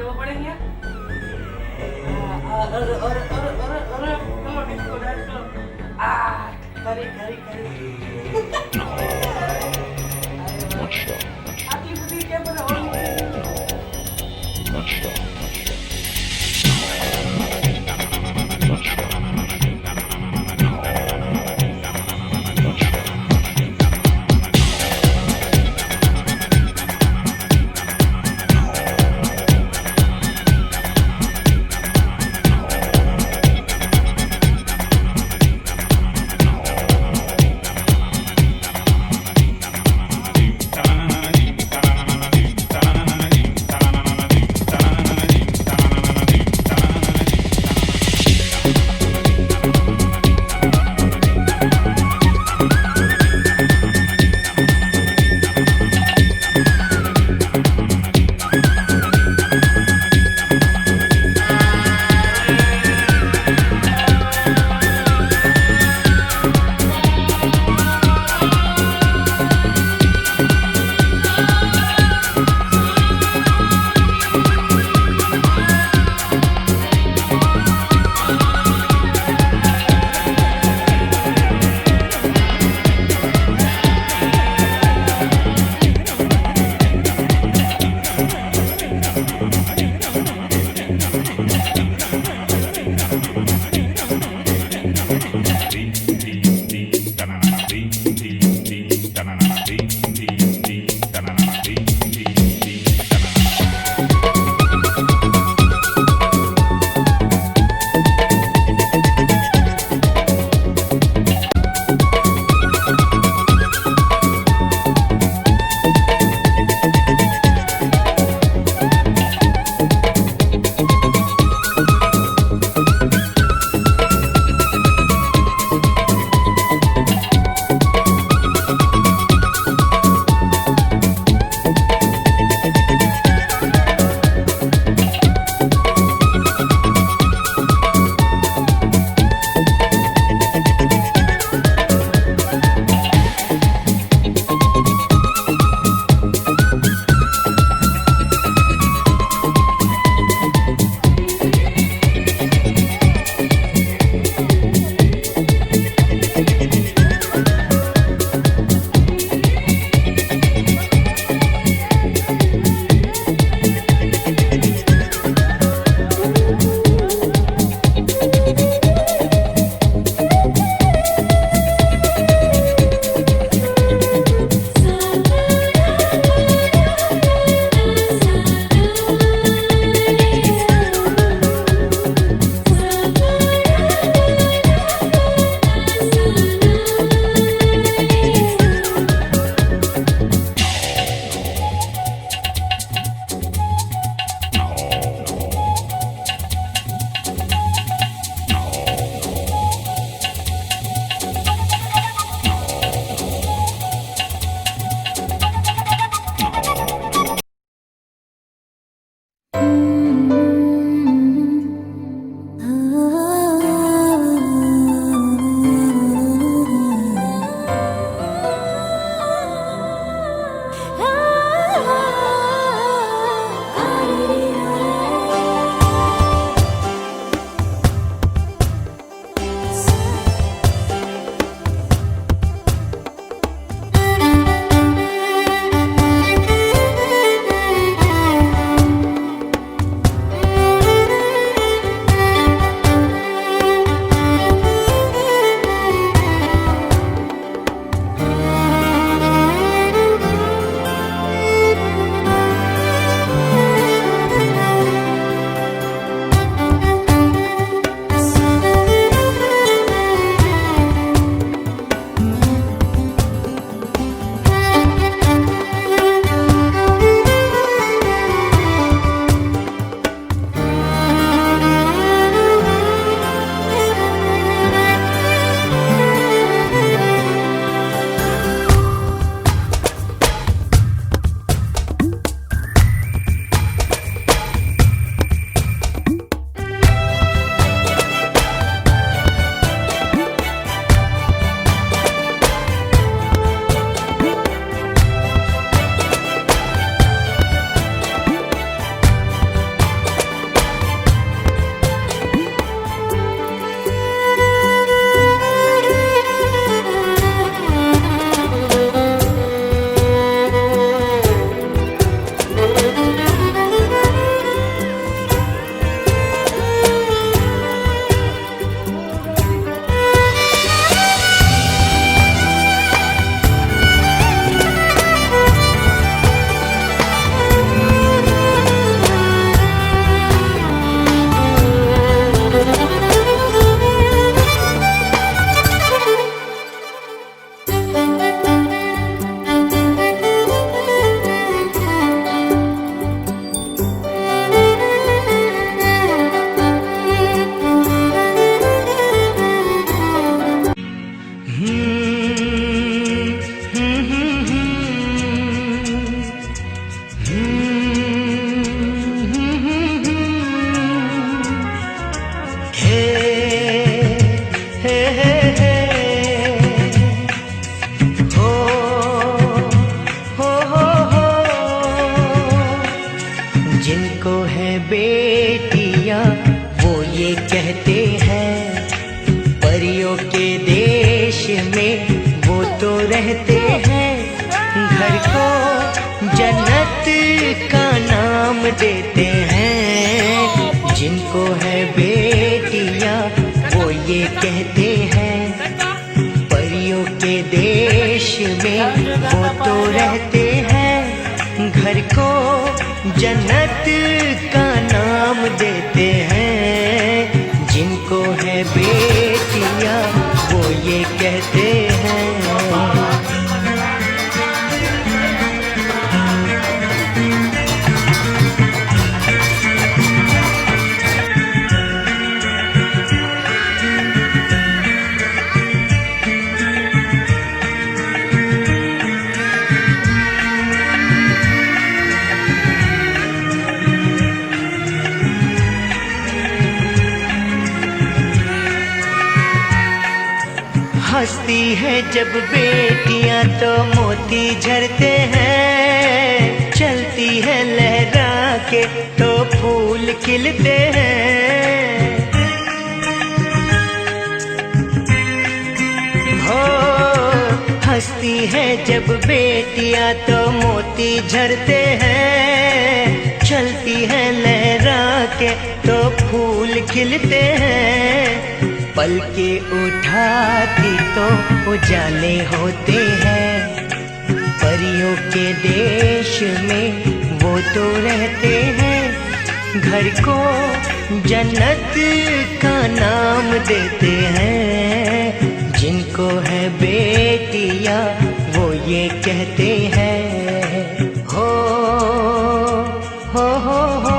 કેવો પડે અહીંયા અરે ડિસ્કો ડાન્સ કરી આટલી બધી કેમ મને ये कहते हैं परियों के देश में वो तो रहते हैं, घर को जन्नत का नाम देते हैं। जिनको है बेटियां वो ये कहते हैं परियों के देश में वो तो रहते हैं, घर को जन्नत का नाम देते हैं। जिनको है बेटियां वो ये कहते हैं। हंसती है जब बेटियां तो मोती झरते हैं, चलती है लहरा के तो फूल खिलते हैं। हो हंसती है जब बेटियां तो मोती झरते हैं, चलती है लहरा के तो फूल खिलते हैं। पल के उठाती तो उजाले होते हैं, परियों के देश में वो तो रहते हैं। घर को जन्नत का नाम देते हैं। जिनको है बेटियां वो ये कहते हैं हो हो हो हो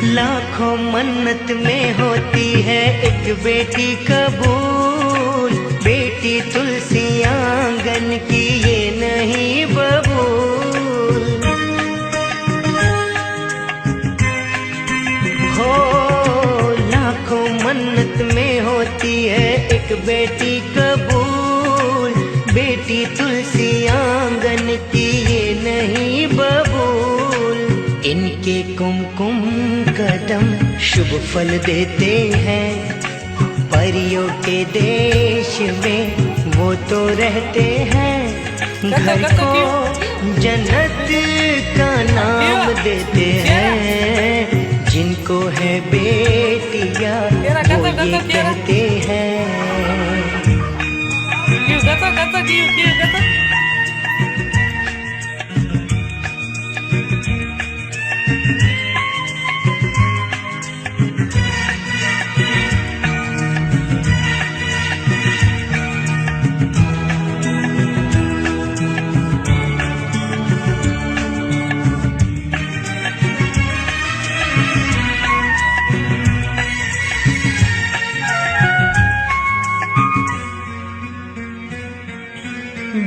लाखों मन्नत में होती है एक बेटी कबूल, बेटी तुलसी आंगन की ये नहीं बबूल। हो लाखों मन्नत में होती है एक बेटी कबूल, बेटी तुलसी आंगन की ये नहीं बबूल। इनके कुमकुम कदम शुभ फल देते हैं, परियों के देश में वो तो रहते हैं। घर को जन्नत का नाम देते हैं। जिनको है बेटियां वो ये कहते हैं।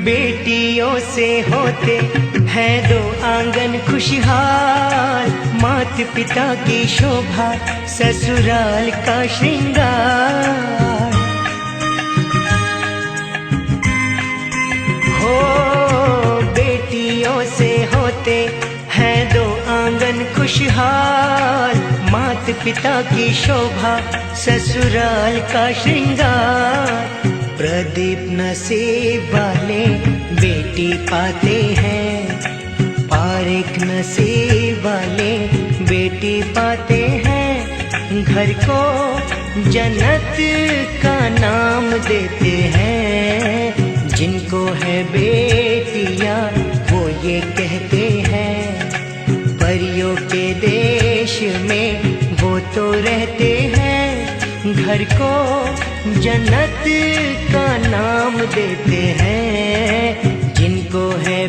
बेटियों से होते हैं दो आंगन खुशहाल, माता पिता की शोभा ससुराल का श्रृंगार। हो बेटियों से होते हैं दो आंगन खुशहाल, माता पिता की शोभा ससुराल का श्रृंगार। प्रदीप नसीब वाले बेटी पाते हैं, पारिक नसीब वाले बेटी पाते हैं। घर को जन्नत का नाम देते हैं। जिनको है बेटियां वो ये कहते हैं परियों के देश में वो तो रहते हैं। घर को जन्नत का नाम देते हैं। जिनको है